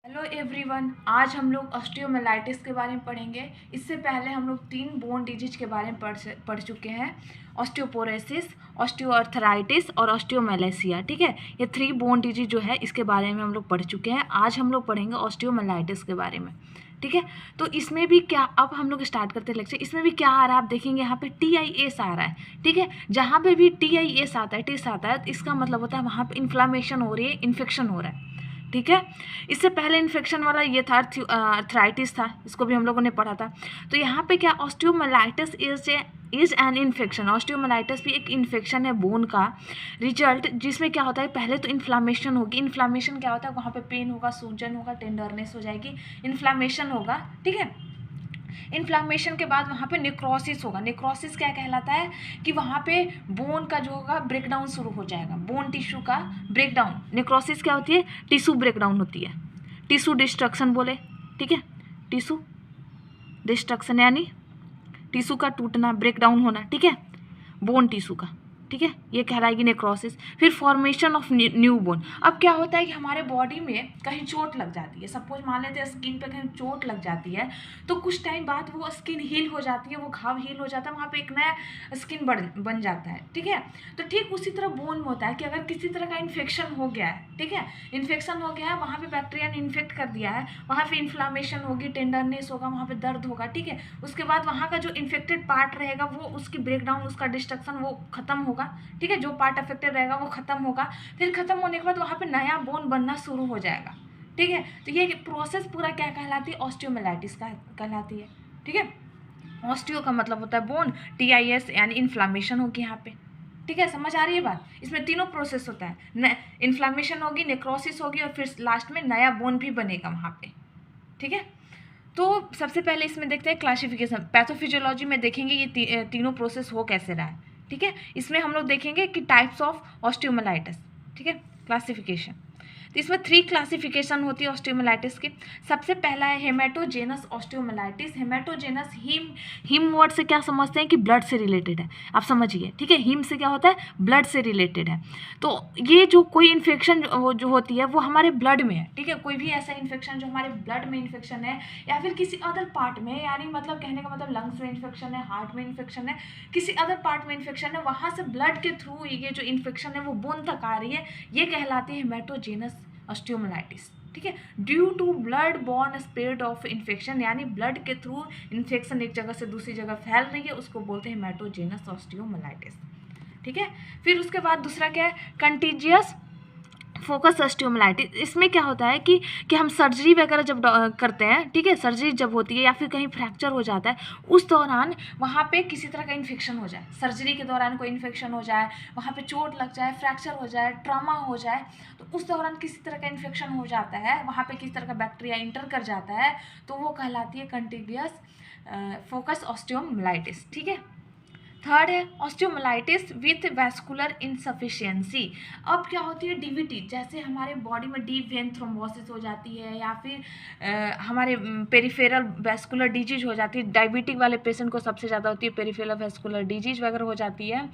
Hello everyone, आज हम लोग ऑस्टियोमाइलाइटिस के बारे में पढ़ेंगे। इससे पहले हम लोग 3 बोन डिजीज के बारे में पढ़ चुके हैं। ऑस्टियोपोरोसिस, ऑस्टियोआर्थराइटिस और ऑस्टियोमेलेसिया। ठीक है, ये 3 बोन डिजीज जो है इसके बारे में हम लोग पढ़ चुके हैं। आज हम लोग पढ़ेंगे ऑस्टियोमाइलाइटिस के बारे में। ठीक है, तो इसमें भी क्या, अब हम लोग स्टार्ट करते हैं लेक्चर। इसमें भी क्या आ रहा है आप देखेंगे, यहाँ पे TIS आ रहा है। ठीक है, जहाँ पे भी TIS आता है, टिस आता है, तो इसका मतलब होता है वहाँ पे इन्फ्लामेशन हो रही है, इन्फेक्शन हो रहा है। ठीक है, इससे पहले इन्फेक्शन वाला ये था अर्थराइटिस था, इसको भी हम लोगों ने पढ़ा था। तो यहाँ पे क्या, osteomyelitis is an infection. Osteomyelitis भी एक इन्फेक्शन है बोन का रिजल्ट, जिसमें क्या होता है, पहले तो इन्फ्लामेशन होगी। इन्फ्लामेशन क्या होता है, वहाँ पे पेन होगा, सूजन होगा, टेंडरनेस हो जाएगी, इन्फ्लामेशन होगा। ठीक है, इन्फ्लामेशन के बाद वहाँ पे नेक्रोसिस होगा। नेक्रोसिस क्या कहलाता है कि वहाँ पे बोन का जो होगा ब्रेकडाउन शुरू हो जाएगा, बोन टिश्यू का ब्रेकडाउन। नेक्रोसिस क्या होती है, टिश्यू ब्रेकडाउन होती है, टिश्यू डिस्ट्रक्शन बोले। ठीक है, टिश्यू डिस्ट्रक्शन यानी टिश्यू का टूटना, ब्रेकडाउन होना। ठीक है, बोन टिश्यू का। ठीक है, ये कहलाएगी नेक्रोसिस। फिर फॉर्मेशन ऑफ न्यू बोन। अब क्या होता है कि हमारे बॉडी में कहीं चोट लग जाती है, सपोज मान लेते हैं स्किन पे कहीं चोट लग जाती है, तो कुछ टाइम बाद वो स्किन हील हो जाती है, वो घाव हील हो जाता है, वहाँ पे एक नया स्किन बन जाता है। ठीक है, तो ठीक उसी तरह बोन में होता है कि अगर किसी तरह का इन्फेक्शन हो गया है, ठीक है, इन्फेक्शन हो गया है, वहाँ पे बैक्टीरिया ने इन्फेक्ट कर दिया है, वहाँ पे इन्फ्लामेशन होगी, टेंडरनेस होगा, वहाँ पे दर्द होगा। ठीक है, उसके बाद वहाँ का जो इन्फेक्टेड पार्ट रहेगा वो उसकी ब्रेकडाउन, उसका डिस्ट्रक्शन वो खत्म होगा। ठीक है, जो पार्ट अफेक्टेड रहेगा वो खत्म होगा। फिर खत्म होने के बाद वहाँ पे नया बोन बनना शुरू हो जाएगा। ठीक है, तो ये प्रोसेस पूरा क्या कहलाती है, ऑस्टियोमाइलाइटिस का कहलाती है। ठीक है, ऑस्टियो का मतलब होता है बोन, TIS यानी इन्फ्लामेशन होगी यहाँ पे। ठीक है, समझ आ रही है बात। इसमें तीनों प्रोसेस होता है, इन्फ्लामेशन होगी, नेक्रोसिस होगी और फिर लास्ट में नया बोन भी बनेगा वहाँ पे। ठीक है, तो सबसे पहले इसमें देखते हैं क्लासिफिकेशन। पैथोफिजियोलॉजी में देखेंगे ये तीनों प्रोसेस हो कैसे रहा है। ठीक है, इसमें हम लोग देखेंगे कि टाइप्स ऑफ ऑस्टियोमाइलाइटिस। ठीक है, क्लासिफिकेशन। तो इसमें 3 क्लासिफिकेशन होती है ऑस्टियोमाइलाइटिस की। सबसे पहला है हेमेटोजेनस ऑस्टियोमाइलाइटिस। हेमेटोजेनस, हिम वर्ड से क्या समझते हैं कि ब्लड से रिलेटेड है, आप समझिए। ठीक है, हिम से क्या होता है, ब्लड से रिलेटेड है। तो ये जो कोई इन्फेक्शन जो होती है वो हमारे ब्लड में है। ठीक है, कोई भी ऐसा इन्फेक्शन जो हमारे ब्लड में इन्फेक्शन है या फिर किसी अदर पार्ट में, यानी मतलब कहने का मतलब लंग्स में इन्फेक्शन है, हार्ट में इन्फेक्शन है, किसी अदर पार्ट में इन्फेक्शन है, वहाँ से ब्लड के थ्रू ये जो इन्फेक्शन है वो बोन तक आ रही है, ये कहलाती है हेमेटोजेनस ऑस्टियोमाइलाइटिस। ठीक है, due to blood borne spread of infection, यानी ब्लड के थ्रू इन्फेक्शन एक जगह से दूसरी जगह फैल रही है, उसको बोलते हैं हेमेटोजेनस ऑस्टियोमाइलाइटिस। ठीक है, फिर उसके बाद दूसरा क्या है, कंटीजियस फोकस ऑस्टियोमाइलाइटिस। इसमें क्या होता है कि हम सर्जरी वगैरह जब करते हैं, ठीक है, सर्जरी जब होती है या फिर कहीं फ्रैक्चर हो जाता है, उस दौरान वहाँ पे किसी तरह का इन्फेक्शन हो जाए, सर्जरी के दौरान कोई इन्फेक्शन हो जाए, वहाँ पे चोट लग जाए, फ्रैक्चर हो जाए, ट्रॉमा हो जाए, तो उस दौरान किसी तरह का इन्फेक्शन हो जाता है, वहाँ पे किसी तरह का बैक्टीरिया इंटर कर जाता है, तो वो कहलाती है कंटीजियस फोकस ऑस्टियोमाइलाइटिस। ठीक है, थर्ड है ऑस्टियोमाइलाइटिस विथ वैस्कुलर इनसफिशिएंसी। अब क्या होती है, DVT, जैसे हमारे बॉडी में डीप वेन थ्रोम्बोसिस हो जाती है या फिर हमारे पेरिफेरल वैस्कुलर डिजीज हो जाती है। डायबिटिक वाले पेशेंट को सबसे ज़्यादा होती है, पेरिफेरल वैस्कुलर डिजीज वगैरह हो जाती है।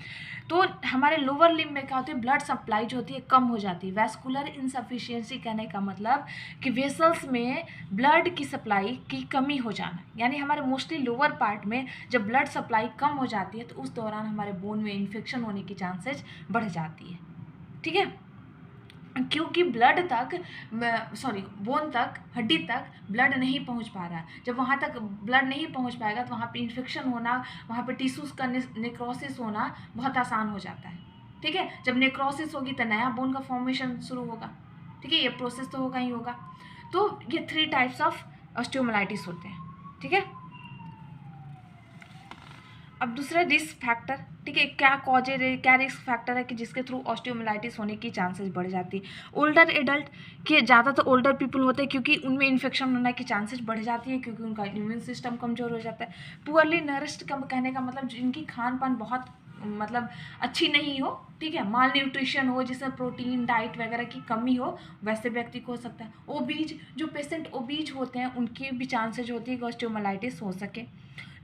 तो हमारे लोअर लिम्ब में क्या होती है, ब्लड सप्लाई जो होती है कम हो जाती है। वैस्कुलर इनसफिशिएंसी कहने का मतलब कि वेसल्स में ब्लड की सप्लाई की कमी हो जाना, यानी हमारे मोस्टली लोअर पार्ट में जब ब्लड सप्लाई कम हो जाती है तो उस दौरान हमारे बोन में इन्फेक्शन होने की चांसेस बढ़ जाती है। ठीक है, क्योंकि ब्लड तक, बोन तक, हड्डी तक ब्लड नहीं पहुंच पा रहा है। जब वहाँ तक ब्लड नहीं पहुंच पाएगा तो वहाँ पे इन्फेक्शन होना, वहाँ पे टिश्यूज का नेक्रोसिस होना बहुत आसान हो जाता है। ठीक है, जब नेक्रोसिस होगी तो नया बोन का फॉर्मेशन शुरू होगा। ठीक है, ये प्रोसेस तो होगा ही होगा। तो ये 3 टाइप्स ऑफ ऑस्टियोमाइलाइटिस होते हैं। ठीक है, अब दूसरा रिस्क फैक्टर। ठीक है, क्या रिस्क फैक्टर है कि जिसके थ्रू ऑस्टियोमाइलाइटिस होने की चांसेस बढ़ जाती है। ओल्डर एडल्ट के, ज़्यादा तो ओल्डर पीपल होते हैं क्योंकि उनमें इन्फेक्शन होने की चांसेस बढ़ जाती है, क्योंकि उनका इम्यून सिस्टम कमज़ोर हो जाता है। पुअरली नरिश्ड का कहने का मतलब जिनकी खान पान बहुत मतलब अच्छी नहीं हो, ठीक है, माल न्यूट्रिशन हो, जिसमें प्रोटीन डाइट वगैरह की कमी हो, वैसे व्यक्ति को हो सकता है। ओबीज, जो पेशेंट ओबीज होते हैं उनकी भी चांसेज होती है कि ऑस्टियोमाइलाइटिस हो सके।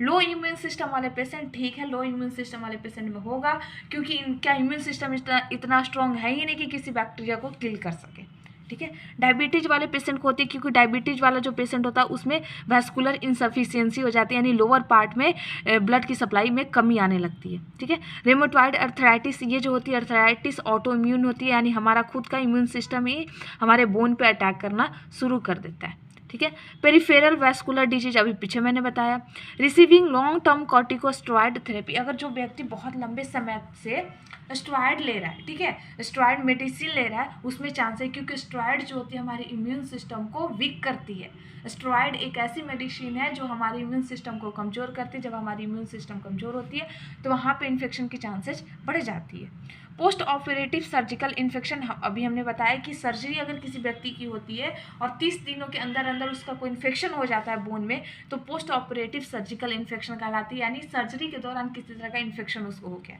लो इम्यून सिस्टम वाले पेशेंट, ठीक है, लो इम्यून सिस्टम वाले पेशेंट में होगा क्योंकि इनका इम्यून सिस्टम इतना स्ट्रॉन्ग है ही नहीं कि किसी बैक्टीरिया को किल कर सके। ठीक है। डायबिटीज़ वाले पेशेंट को होती है, क्योंकि डायबिटीज़ वाला जो पेशेंट होता है उसमें वैस्कुलर इंसफिशियंसी हो जाती है, यानी लोअर पार्ट में ब्लड की सप्लाई में कमी आने लगती है, ठीक है। रेमेटॉइड अर्थराइटिस, ये जो होती है अर्थराइटिस ऑटो इम्यून होती है, यानी हमारा खुद का इम्यून सिस्टम ही हमारे बोन पे अटैक करना शुरू कर देता है, ठीक है। पेरिफेरल वैस्कुलर डिजीज, अभी पीछे मैंने बताया। Receiving long term corticosteroid therapy, अगर जो व्यक्ति बहुत लंबे समय से स्टेरॉइड ले रहा है, ठीक है, स्टेरॉइड मेडिसिन ले रहा है, उसमें चांस है, क्योंकि स्टेरॉइड जो होती है हमारे इम्यून सिस्टम को वीक करती है। स्टेरॉइड एक ऐसी मेडिसिन है जो हमारे इम्यून सिस्टम को कमज़ोर करती है। जब हमारी इम्यून सिस्टम कमज़ोर होती है तो वहाँ पे इन्फेक्शन की चांसेस बढ़ जाती है। पोस्ट ऑपरेटिव सर्जिकल इन्फेक्शन, अभी हमने बताया कि सर्जरी अगर किसी व्यक्ति की होती है और 30 दिनों के अंदर अंदर उसका कोई इन्फेक्शन हो जाता है बोन में, तो पोस्ट ऑपरेटिव सर्जिकल इन्फेक्शन कहलाती है, यानी सर्जरी के दौरान किसी तरह का इन्फेक्शन उसको हो गया,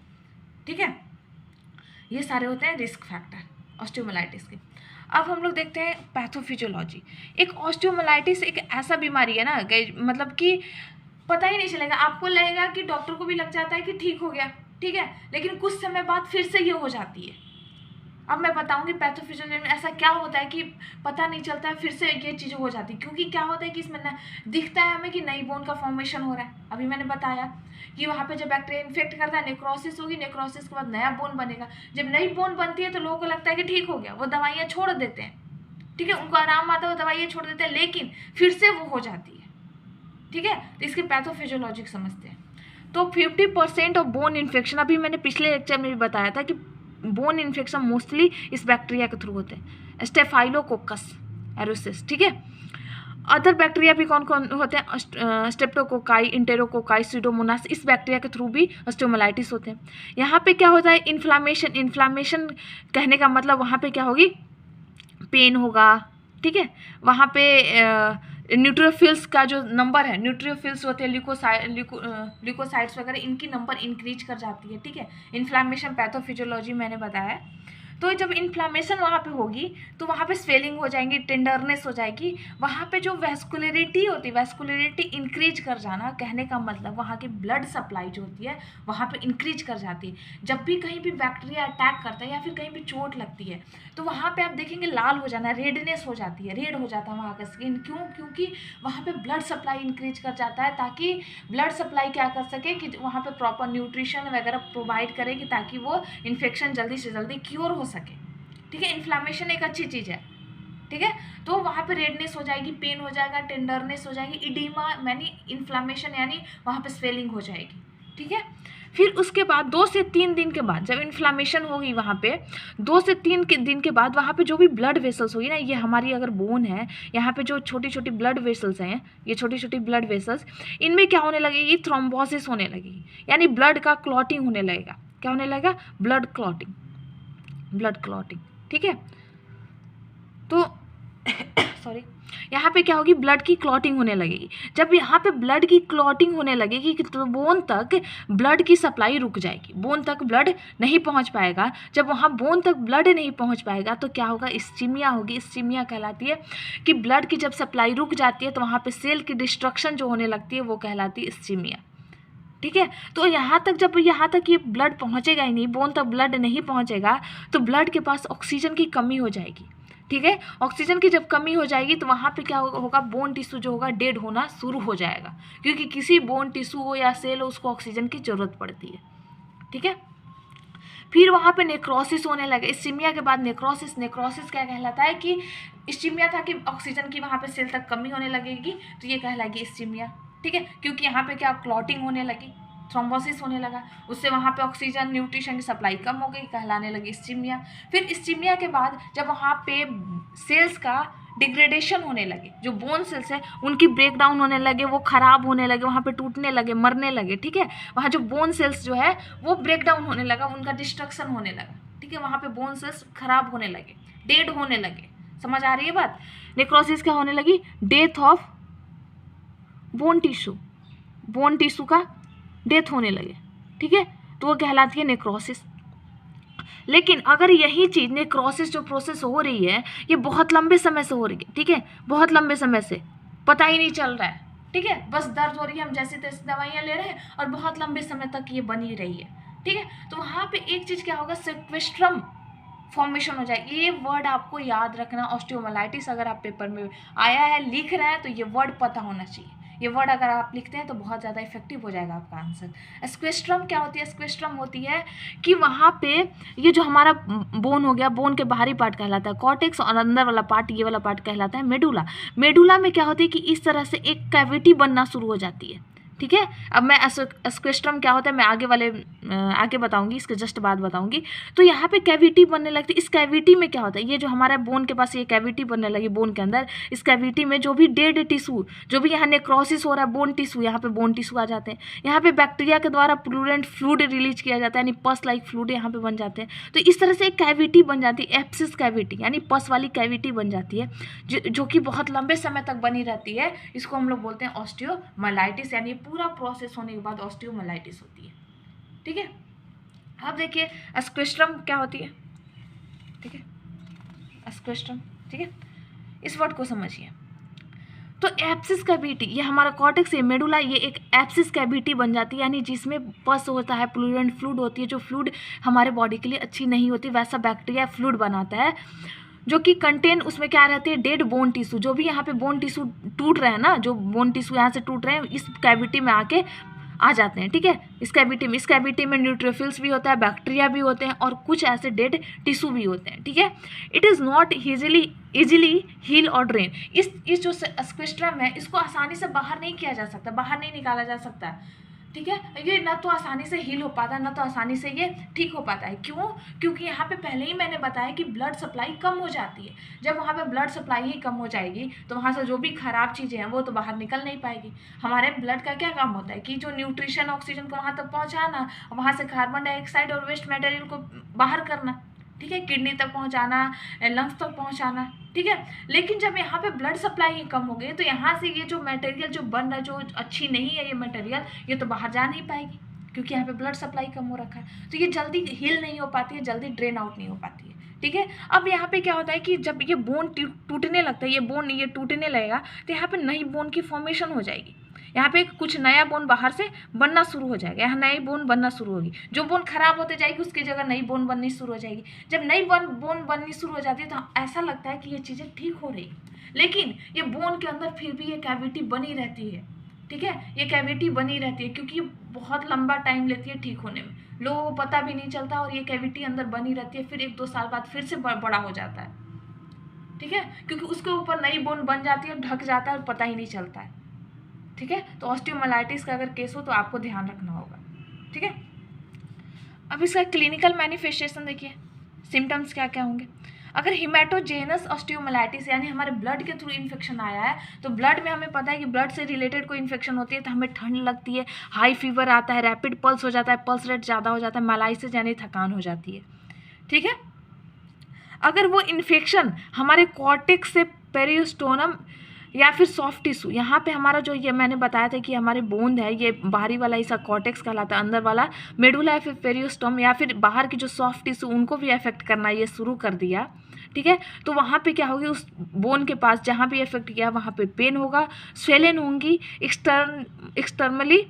ठीक है। ये सारे होते हैं रिस्क फैक्टर ऑस्टियोमाइलाइटिस के। अब हम लोग देखते हैं पैथोफिजियोलॉजी। एक ऑस्टियोमाइलाइटिस एक ऐसा बीमारी है ना, मतलब कि पता ही नहीं चलेगा, आपको लगेगा कि डॉक्टर को भी लग जाता है कि ठीक हो गया, ठीक है, लेकिन कुछ समय बाद फिर से ये हो जाती है। अब मैं बताऊंगी पैथोफिजियोलॉजी में ऐसा क्या होता है कि पता नहीं चलता है, फिर से ये चीज़ हो जाती है, क्योंकि क्या होता है कि इसमें दिखता है हमें कि नई बोन का फॉर्मेशन हो रहा है। अभी मैंने बताया कि वहाँ पे जब बैक्टीरिया इन्फेक्ट करता है, नेक्रोसिस होगी, नेक्रोसिस के बाद नया बोन बनेगा। जब नई बोन बनती है तो लोगों को लगता है कि ठीक हो गया, वो दवाइयाँ छोड़ देते हैं, ठीक है, उनको आराम आता है, वो दवाइयाँ छोड़ देते हैं, लेकिन फिर से वो हो जाती है, ठीक है। तो इसके पैथोफिजियोलॉजी समझते हैं। तो 50% ऑफ बोन इन्फेक्शन, अभी मैंने पिछले लेक्चर में भी बताया था कि बोन इन्फेक्शन मोस्टली इस बैक्टीरिया के थ्रू होते हैं, स्टेफाइलोकोकस एरोसिस, ठीक है। अदर बैक्टीरिया भी कौन कौन होते हैं, स्ट्रेप्टोकोकाई, इंटेरोकोकाई, सीडोमोनास, इस बैक्टीरिया के थ्रू भी ऑस्टियोमाइलाइटिस होते हैं। यहाँ पे क्या होता है, इन्फ्लामेशन कहने का मतलब वहाँ पे क्या होगी, पेन होगा, ठीक है। वहाँ पे न्यूट्रोफिल्स का जो नंबर है, न्यूट्रोफिल्स होते हैं ल्यूकोसाइट्स वगैरह, इनकी नंबर इंक्रीज कर जाती है, ठीक है। इन्फ्लामेशन पैथोफिजियोलॉजी मैंने बताया। तो जब इन्फ्लामेशन वहाँ पे होगी तो वहाँ पे स्वेलिंग हो जाएंगी, टेंडरनेस हो जाएगी, वहाँ पे जो वैस्कुलरिटी होती है, वैस्कुलरिटी इंक्रीज कर जाना, कहने का मतलब वहाँ की ब्लड सप्लाई जो होती है वहाँ पे इंक्रीज कर जाती है। जब भी कहीं भी बैक्टीरिया अटैक करता है या फिर कहीं भी चोट लगती है तो वहाँ पे आप देखेंगे लाल हो जाना, रेडनेस हो जाती है, रेड हो जाता है वहाँ का स्किन। क्यों? क्योंकि वहाँ पे ब्लड सप्लाई इंक्रीज कर जाता है, ताकि ब्लड सप्लाई क्या कर सके कि वहाँ पे प्रॉपर न्यूट्रिशन वगैरह प्रोवाइड करेगी, ताकि वो इन्फेक्शन जल्दी से जल्दी क्योर हो सके, ठीक है। इन्फ्लामेशन एक अच्छी चीज़ है, ठीक है। तो वहाँ पे रेडनेस हो जाएगी, पेन हो जाएगा, टेंडरनेस हो जाएगी, इडीमा यानी इन्फ्लामेशन यानी वहाँ पे स्वेलिंग हो जाएगी, ठीक है। फिर उसके बाद 2 से 3 दिन के बाद जब इन्फ्लामेशन होगी वहाँ पे 2 से 3 दिन के बाद वहाँ पे जो भी ब्लड वेसल्स होगी ना, ये हमारी अगर बोन है, यहाँ पे जो छोटी छोटी ब्लड वेसल्स हैं, ये छोटी छोटी ब्लड वेसल्स, इनमें क्या होने लगेगी, थ्रोम्बोसिस होने लगेगी, यानी ब्लड का क्लॉटिंग होने लगेगा। क्या होने लगेगा? ब्लड क्लॉटिंग, ठीक है। तो सॉरी, यहाँ पे क्या होगी, ब्लड की क्लॉटिंग होने लगेगी। जब यहाँ पे ब्लड की क्लॉटिंग होने लगेगी तो बोन तक ब्लड की सप्लाई रुक जाएगी, बोन तक ब्लड नहीं पहुँच पाएगा। जब वहाँ बोन तक ब्लड नहीं पहुँच पाएगा तो क्या होगा, इस्कीमिया होगी। इस्कीमिया कहलाती है कि ब्लड की जब सप्लाई रुक जाती है तो वहाँ पे सेल की डिस्ट्रक्शन जो होने लगती है वो कहलाती है इस्कीमिया, ठीक है। तो यहाँ तक ये ब्लड पहुँचेगा ही नहीं, बोन तक ब्लड नहीं पहुँचेगा तो ब्लड के पास ऑक्सीजन की कमी हो जाएगी, ठीक है। ऑक्सीजन की जब कमी हो जाएगी तो वहाँ पे क्या होगा, बोन टिश्यू जो होगा डेड होना शुरू हो जाएगा, क्योंकि किसी बोन टिश्यू हो या सेल हो उसको ऑक्सीजन की ज़रूरत पड़ती है, ठीक है। फिर वहाँ पे नेक्रोसिस होने लगे। इस्कीमिया के बाद नेक्रोसिस क्या कहलाता है कि इस्कीमिया था कि ऑक्सीजन की वहाँ पे सेल तक कमी होने लगेगी, तो ये कहलाएगी इस्कीमिया, ठीक है। क्योंकि यहाँ पे क्या क्लॉटिंग होने लगी, थ्रोम्बोसिस होने लगा, उससे वहाँ पे ऑक्सीजन न्यूट्रिशन की सप्लाई कम हो गई, कहलाने लगी इस्कीमिया। फिर इस्कीमिया के बाद जब वहाँ पे सेल्स का डिग्रेडेशन होने लगे, जो बोन सेल्स है उनकी ब्रेकडाउन होने लगे, वो ख़राब होने लगे, वहाँ पे टूटने लगे, मरने लगे, ठीक है। वहाँ जो बोन सेल्स जो है वो ब्रेकडाउन होने लगा, उनका डिस्ट्रक्शन होने लगा, ठीक है। वहाँ पे बोन सेल्स खराब होने लगे, डेड होने लगे। समझ आ रही है बात? नेक्रोसिस क्या होने लगी, डेथ ऑफ बोन टिश्यू का डेथ होने लगे, ठीक है। तो वो कहलाती है नेक्रोसिस। लेकिन अगर यही चीज़ नेक्रोसिस जो प्रोसेस हो रही है ये बहुत लंबे समय से हो रही है, ठीक है, बहुत लंबे समय से, पता ही नहीं चल रहा है, ठीक है, बस दर्द हो रही है, हम जैसे तैसे दवाइयाँ ले रहे हैं और बहुत लंबे समय तक ये बनी रही है, ठीक है। तो वहाँ पे एक चीज़ क्या होगा, सेक्वेस्ट्रम फॉर्मेशन हो जाए। ये वर्ड आपको याद रखना, ऑस्टियोमाइलाइटिस अगर आप पेपर में आया है लिख रहे हैं तो ये वर्ड पता होना चाहिए। ये वर्ड अगर आप लिखते हैं तो बहुत ज़्यादा इफेक्टिव हो जाएगा आपका आंसर। स्क्वेस्ट्रम क्या होती है? स्क्वेस्ट्रम होती है कि वहाँ पे ये जो हमारा बोन हो गया, बोन के बाहरी पार्ट कहलाता है कॉर्टेक्स, और अंदर वाला पार्ट, ये वाला पार्ट कहलाता है मेडुला। मेडुला में क्या होती है कि इस तरह से एक कैविटी बनना शुरू हो जाती है, ठीक है। अब मैं स्क्वेस्ट्रम क्या होता है मैं आगे बताऊंगी, इसके जस्ट बाद बताऊंगी। तो यहाँ पे कैविटी बनने लगती है। इस कैविटी में क्या होता है, ये जो हमारा बोन के पास ये कैविटी बनने लगी बोन के अंदर, इस कैविटी में जो भी डेड टिश्यू, जो भी यहाँ नेक्रोसिस हो रहा है बोन टिश्यू, यहाँ पे बोन टिश्यू आ जाते हैं। यहाँ पे बैक्टीरिया के द्वारा प्लूरेंट फ्लूइड रिलीज किया जाता है, यानी पस लाइक फ्लूइड यहाँ पे बन जाते हैं। तो इस तरह से एक कैविटी बन जाती है, एप्सिस कैविटी, यानी पस वाली कैविटी बन जाती है, जो कि बहुत लंबे समय तक बनी रहती है। इसको हम लोग बोलते हैं ऑस्टियोमाइलाइटिस, यानी पूरा प्रोसेस होने के बाद ऑस्टियोमाइलाइटिस होती है, ठीक है। अब देखिए स्क्वेस्ट्रम क्या होती है, ठीक है, स्क्वेस्ट्रम, ठीक है। इस वर्ड को समझिए। तो एप्सिस कैविटी, ये हमारा कॉर्टेक्स है मेडुला, ये एक एप्सिस कैविटी बन जाती है, यानी जिसमें पस होता है, प्लूरेंट फ्लूइड होती है, जो फ्लूइड हमारे बॉडी के लिए अच्छी नहीं होती, वैसा बैक्टीरिया फ्लूइड बनाता है, जो कि कंटेन उसमें क्या रहती है, डेड बोन टिश्यू। जो भी यहाँ पे बोन टिश्यू टूट रहे हैं ना, जो बोन टिश्यू यहाँ से टूट रहे हैं, इस कैविटी में आके आ जाते हैं, ठीक है। इस कैविटी में न्यूट्रोफिल्स भी होता है, बैक्टीरिया भी होते हैं, और कुछ ऐसे डेड टिश्यू भी होते हैं, ठीक है। It is not easily heal और ड्रेन। इस जो स्क्वेस्ट्रम है इसको आसानी से बाहर नहीं किया जा सकता, बाहर नहीं निकाला जा सकता, ठीक है। ये ना तो आसानी से हील हो पाता है, ना तो आसानी से ये ठीक हो पाता है। क्यों? क्योंकि यहाँ पे पहले ही मैंने बताया कि ब्लड सप्लाई कम हो जाती है। जब वहाँ पे ब्लड सप्लाई ही कम हो जाएगी तो वहाँ से जो भी खराब चीज़ें हैं वो तो बाहर निकल नहीं पाएगी। हमारे ब्लड का क्या काम होता है कि जो न्यूट्रिशन ऑक्सीजन को वहाँ तक पहुँचाना, वहाँ से कार्बन डाइऑक्साइड और वेस्ट मटेरियल को बाहर करना, ठीक है, किडनी तक पहुँचाना, लंग्स तक पहुँचाना, ठीक है। लेकिन जब यहाँ पे ब्लड सप्लाई ही कम हो गई तो यहाँ से ये जो मटेरियल जो बन रहा है, जो अच्छी नहीं है ये मटेरियल, ये तो बाहर जा नहीं पाएगी, क्योंकि यहाँ पे ब्लड सप्लाई कम हो रखा है। तो ये जल्दी हील नहीं हो पाती है, जल्दी ड्रेन आउट नहीं हो पाती है, ठीक है। अब यहाँ पे क्या होता है कि जब ये बोन टूटने लगता है, ये टूटने लगेगा तो यहाँ पे नई बोन की फॉर्मेशन हो जाएगी। यहाँ पे कुछ नया बोन बाहर से बनना शुरू हो जाएगा, यहाँ नई बोन बनना शुरू होगी। जो बोन खराब होते जाएगी उसकी जगह नई बोन बननी शुरू हो जाएगी। जब नई बोन बननी शुरू हो जाती है तो ऐसा लगता है कि ये चीज़ें ठीक हो रही, लेकिन ये बोन के अंदर फिर भी ये कैविटी बनी रहती है, ठीक है। ये कैविटी बनी रहती है क्योंकि ये बहुत लंबा टाइम लेती है ठीक होने में, लोगों को पता भी नहीं चलता, और ये कैविटी अंदर बनी रहती है। फिर 1-2 साल बाद फिर से बड़ा हो जाता है, ठीक है, क्योंकि उसके ऊपर नई बोन बन जाती है, ढक जाता है और पता ही नहीं चलता है, ठीक है। तो ऑस्टियोमाइलाइटिस का अगर केस हो तो आपको ध्यान रखना होगा, ठीक है। अब इसका क्लिनिकल मैनिफेस्टेशन देखिए, सिम्टम्स क्या क्या होंगे। अगर हिमेटोजेनस ऑस्टियोमाइलाइटिस यानी हमारे ब्लड के थ्रू इन्फेक्शन आया है, तो ब्लड में हमें पता है कि ब्लड से रिलेटेड कोई इन्फेक्शन होती है तो हमें ठंड लगती है, हाई फीवर आता है, रैपिड पल्स हो जाता है, पल्स रेट ज़्यादा हो जाता है, मैलाइसिस यानी थकान हो जाती है, ठीक है। अगर वो इन्फेक्शन हमारे कॉर्टेक्स से पेरिस्टोनम या फिर सॉफ्ट टिश्यू, यहाँ पे हमारा जो ये मैंने बताया था कि हमारे बोन है, ये बाहरी वाला इसका कॉर्टेक्स कहलाता है, अंदर वाला मेडुला या फिर पेरिस्टोम, या फिर बाहर की जो सॉफ्ट टिश्यू उनको भी अफेक्ट करना ये शुरू कर दिया, ठीक है। तो वहाँ पे क्या होगी, उस बोन के पास जहाँ भी इफेक्ट किया वहाँ पे पेन होगा, स्वेलन होंगी, एक्सटर्नली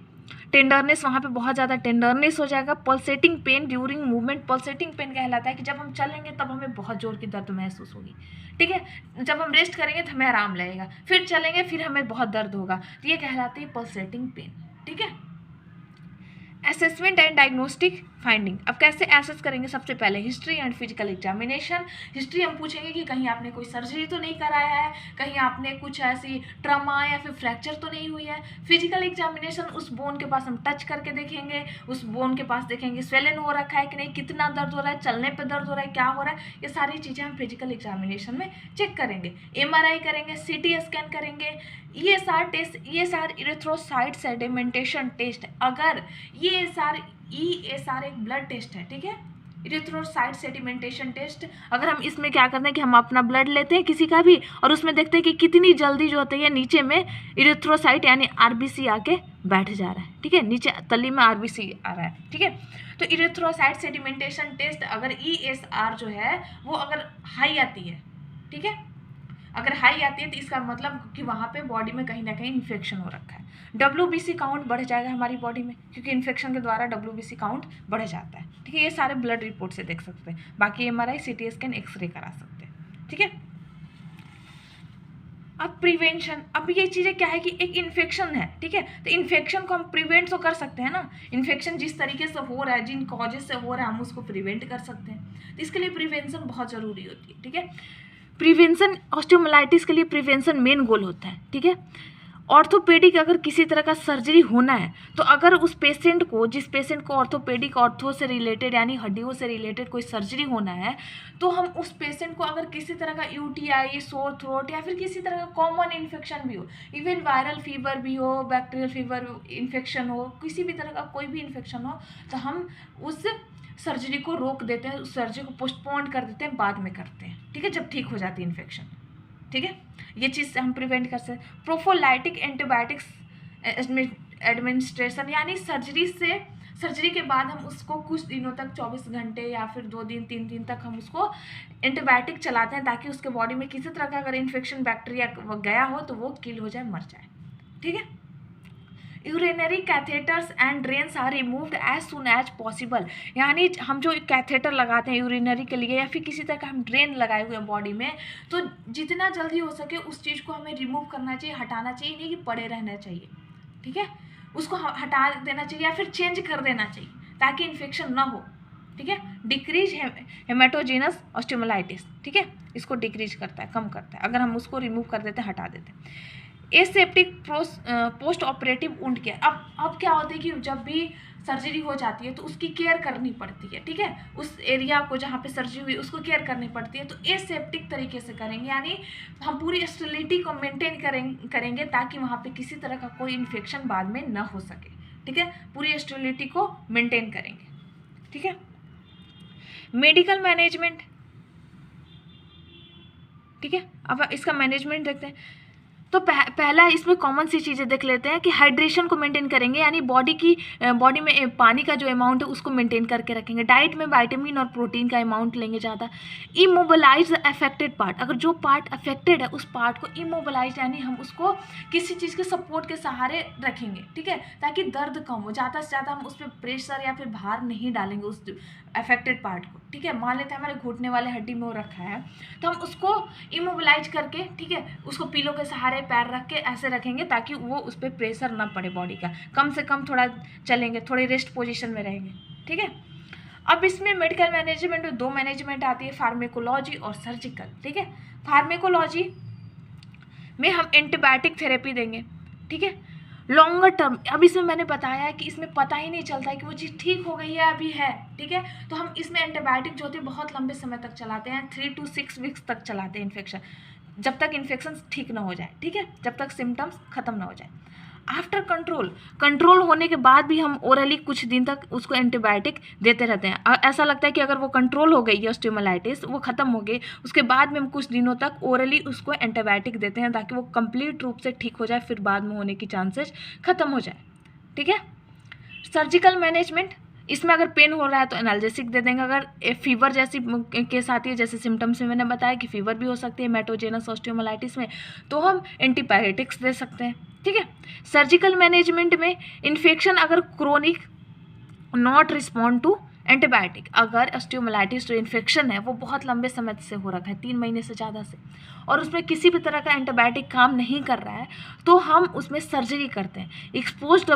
टेंडरनेस, वहाँ पे बहुत ज़्यादा टेंडरनेस हो जाएगा, pulsating pain during movement. Pulsating pain कहलाता है कि जब हम चलेंगे तब हमें बहुत जोर की दर्द महसूस होगी, ठीक है। जब हम रेस्ट करेंगे तो हमें आराम लगेगा, फिर चलेंगे फिर हमें बहुत दर्द होगा, तो ये कहलाती है पल्सेटिंग पेन, ठीक है। Assessment and diagnostic finding. अब कैसे एसेस करेंगे, सबसे पहले history and physical examination. History हम पूछेंगे कि कहीं आपने कोई सर्जरी तो नहीं कराया है, कहीं आपने कुछ ऐसी ट्रमा या फिर फ्रैक्चर तो नहीं हुई है। फिजिकल एग्जामिनेशन, उस बोन के पास हम टच करके देखेंगे, उस बोन के पास देखेंगे स्वेलन हो रखा है कि नहीं, कितना दर्द हो रहा है, चलने पर दर्द हो रहा है, क्या हो रहा है, ये सारी चीज़ें हम फिजिकल एग्जामिनेशन में चेक करेंगे। MRI करेंगे, CT स्कैन करेंगे, ESR test, ESR erythrocyte sedimentation test. अगर ESR एक ब्लड टेस्ट है, ठीक है, इरेथ्रोसाइट सेडिमेंटेशन टेस्ट। अगर हम इसमें क्या करते हैं कि हम अपना ब्लड लेते हैं किसी का भी और उसमें देखते हैं कि कितनी जल्दी जो होती है नीचे में इरेथ्रोसाइट यानी RBC आके बैठ जा रहा है, ठीक है, नीचे तली में RBC आ रहा है, ठीक है। तो इरेथ्रोसाइट सेडिमेंटेशन टेस्ट अगर ESR जो है वो अगर हाई आती है, ठीक है, अगर हाई आती है तो इसका मतलब कि वहाँ पे बॉडी में कहीं ना कहीं इन्फेक्शन हो रखा है। WBC काउंट बढ़ जाएगा हमारी बॉडी में, क्योंकि इन्फेक्शन के द्वारा WBC काउंट बढ़ जाता है। ठीक है, ये सारे ब्लड रिपोर्ट से देख सकते हैं, बाकी MRI, CT स्कैन, एक्सरे करा सकते हैं। ठीक है, अब प्रिवेंशन, अब ये चीज़ें क्या है कि एक इन्फेक्शन है, ठीक है, तो इन्फेक्शन को हम प्रिवेंट तो कर सकते हैं ना। इन्फेक्शन जिस तरीके से हो रहा है, जिन कॉजेज से हो रहा है, हम उसको प्रिवेंट कर सकते हैं। तो इसके लिए प्रिवेंशन बहुत ज़रूरी होती है। ठीक है, प्रिवेंशन ऑस्टियोमाइलाइटिस के लिए प्रिवेंशन मेन गोल होता है। ठीक है, ऑर्थोपेडिक अगर किसी तरह का सर्जरी होना है तो अगर उस पेशेंट को, जिस पेशेंट को ऑर्थोपेडिक, ऑर्थो से रिलेटेड यानी हड्डियों से रिलेटेड कोई सर्जरी होना है, तो हम उस पेशेंट को अगर किसी तरह का UTI, सोर थ्रोट या फिर किसी तरह का कॉमन इन्फेक्शन भी हो, इवन वायरल फीवर भी हो, बैक्टीरियल फीवर इन्फेक्शन हो, किसी भी तरह का कोई भी इन्फेक्शन हो, तो हम उस सर्जरी को रोक देते हैं, उस सर्जरी को पोस्टपोन कर देते हैं, बाद में करते हैं। ठीक है, जब ठीक हो जाती है इन्फेक्शन। ठीक है, ये चीज़ हम प्रिवेंट कर सकते हैं। प्रोफोलाइटिक एंटीबायोटिक्स एडमिनिस्ट्रेशन, यानी सर्जरी के बाद हम उसको कुछ दिनों तक, 24 घंटे या फिर 2 दिन 3 दिन तक हम उसको एंटीबायोटिक चलाते हैं, ताकि उसके बॉडी में किसी तरह का अगर इन्फेक्शन, बैक्टीरिया गया हो तो वो किल हो जाए, मर जाए। ठीक है, urinary catheters and drains are removed as soon as possible, यानी हम जो कैथेटर लगाते हैं यूरिनरी के लिए या फिर किसी तरह का हम ड्रेन लगाए हुए हैं बॉडी में, तो जितना जल्दी हो सके उस चीज़ को हमें रिमूव करना चाहिए, हटाना चाहिए, नहीं कि पड़े रहना चाहिए। ठीक है, उसको हटा देना चाहिए या फिर चेंज कर देना चाहिए, ताकि इन्फेक्शन ना हो। ठीक है, डिक्रीज हेमेटोजेनस ऑस्टियोमाइलाइटिस, ठीक है, इसको डिक्रीज करता है, कम करता है, अगर हम उसको रिमूव कर देते हैं, हटा देते हैं। Aseptic post operative wound care, अब क्या होता है कि जब भी सर्जरी हो जाती है तो उसकी केयर करनी पड़ती है। ठीक है, उस एरिया को जहाँ पे सर्जरी हुई उसको केयर करनी पड़ती है, तो एसेप्टिक तरीके से करेंगे, यानी हम पूरी स्टेरिलिटी को मेंटेन करेंगे ताकि वहाँ पे किसी तरह का कोई इन्फेक्शन बाद में न हो सके। ठीक है, पूरी स्टेरिलिटी को मेंटेन करेंगे। ठीक है, मेडिकल मैनेजमेंट, ठीक है, अब इसका मैनेजमेंट देखते हैं। तो पहला इसमें कॉमन सी चीज़ें देख लेते हैं कि हाइड्रेशन को मेंटेन करेंगे, यानी बॉडी में पानी का जो अमाउंट है उसको मेंटेन करके रखेंगे। डाइट में विटामिन और प्रोटीन का अमाउंट लेंगे ज़्यादा। इमोबलाइज द अफेक्टेड पार्ट, अगर जो पार्ट अफेक्टेड है उस पार्ट को इमोबलाइज, यानी हम उसको किसी चीज़ के सपोर्ट के सहारे रखेंगे। ठीक है, ताकि दर्द कम हो, ज़्यादा से ज़्यादा हम उस पर प्रेशर या फिर भार नहीं डालेंगे उस अफेक्टेड पार्ट को। ठीक है, मान लेते हैं हमारे घुटने वाले हड्डी में वो रखा है, तो हम उसको इमोबलाइज करके, ठीक है, उसको पीलो के सहारे पैर रख के ऐसे रखेंगे ताकि वो उस पर प्रेशर ना पड़े बॉडी का, कम से कम थोड़ा चलेंगे, थोड़ी रेस्ट पोजीशन में रहेंगे। ठीक है, अब इसमें मेडिकल मैनेजमेंट में 2 मैनेजमेंट आती है, फार्मेकोलॉजी और सर्जिकल। ठीक है, फार्मेकोलॉजी में हम एंटीबायोटिक थेरेपी देंगे। ठीक है, लॉन्गर टर्म, अब इसमें मैंने बताया है कि इसमें पता ही नहीं चलता है कि वो चीज़ ठीक हो गई है अभी है। ठीक है, तो हम इसमें एंटीबायोटिक जो होती है बहुत लंबे समय तक चलाते हैं, 3 to 6 वीक्स तक चलाते हैं इन्फेक्शन, जब तक इन्फेक्शन ठीक ना हो जाए। ठीक है, जब तक सिम्टम्स खत्म ना हो जाए। आफ्टर कंट्रोल होने के बाद भी हम ओरली कुछ दिन तक उसको एंटीबायोटिक देते रहते हैं। ऐसा लगता है कि अगर वो कंट्रोल हो गई है ऑस्टियोमाइलाइटिस, वो ख़त्म हो गई, उसके बाद में हम कुछ दिनों तक ओरली उसको एंटीबायोटिक देते हैं ताकि वो कंप्लीट रूप से ठीक हो जाए, फिर बाद में होने की चांसेस ख़त्म हो जाए। ठीक है, सर्जिकल मैनेजमेंट, इसमें अगर पेन हो रहा है तो एनाल्जेसिक दे देंगे। अगर फीवर जैसी केस आती है, जैसे सिम्टम्स में मैंने बताया कि फीवर भी हो सकती है मेटोजेनस ऑस्टियोमाइलाइटिस में, तो हम एंटीपायरेटिक्स दे सकते हैं। ठीक है, सर्जिकल मैनेजमेंट में इन्फेक्शन अगर chronic not respond to antibiotic, अगर ऑस्टियोमाइलाइटिस जो इन्फेक्शन है वो बहुत लंबे समय से हो रखा है, 3 महीने से ज़्यादा से, और उसमें किसी भी तरह का एंटीबायोटिक काम नहीं कर रहा है, तो हम उसमें सर्जरी करते हैं। एक्सपोज द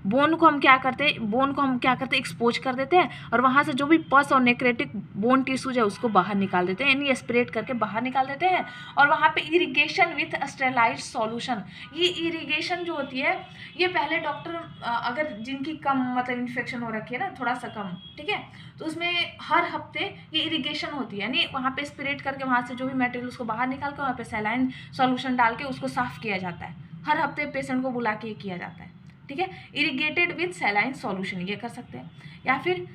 बोन को हम क्या करते हैं, एक्सपोज कर देते हैं, और वहाँ से जो भी पस और नेक्रेटिक बोन टिश्यूज है उसको बाहर निकाल देते हैं, यानी एस्पिरेट करके बाहर निकाल देते हैं। और वहाँ पे इरिगेशन विथ स्टेरलाइज्ड सॉल्यूशन, ये इरिगेशन जो होती है, ये पहले डॉक्टर अगर जिनकी कम मतलब इन्फेक्शन हो रखी है ना, थोड़ा सा कम, ठीक है, तो उसमें हर हफ्ते ये इरिगेशन होती है, यानी वहाँ पे स्प्रेड करके वहाँ से जो भी मटेरियल उसको बाहर निकाल के वहाँ पे सैलाइन सॉल्यूशन डाल के उसको साफ़ किया जाता है। हर हफ्ते पेशेंट को बुला के किया जाता है। ठीक है, इरिगेटेड विथ सैलाइन सॉल्यूशन ये कर सकते हैं। या फिर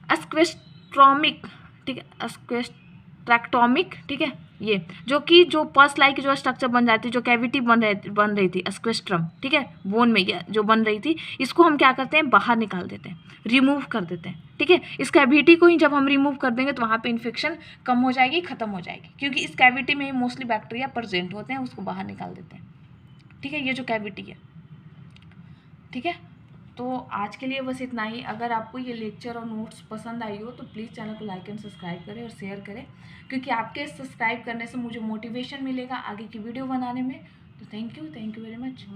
अस्क्वेस्ट्रोमिक, ठीक है, अस्क्वेस्ट्रैक्टोमिक, ठीक है, ये जो पस लाइक जो स्ट्रक्चर बन जाती है, जो कैविटी बन रही थी स्क्वेस्ट्रम, ठीक है, बोन में ये जो बन रही थी, इसको हम क्या करते हैं, बाहर निकाल देते हैं, रिमूव कर देते हैं, ठीक है। इस कैविटी को ही जब हम रिमूव कर देंगे तो वहाँ पे इन्फेक्शन कम हो जाएगी, ख़त्म हो जाएगी, क्योंकि इस कैविटी में ही मोस्टली बैक्टीरिया प्रेजेंट होते हैं, उसको बाहर निकाल देते हैं, ठीक है। ये जो कैविटी है, ठीक है। तो आज के लिए बस इतना ही। अगर आपको ये लेक्चर और नोट्स पसंद आई हो तो प्लीज़ चैनल को लाइक एंड सब्सक्राइब करें और शेयर करें, क्योंकि आपके सब्सक्राइब करने से मुझे मोटिवेशन मिलेगा आगे की वीडियो बनाने में। तो थैंक यू वेरी मच।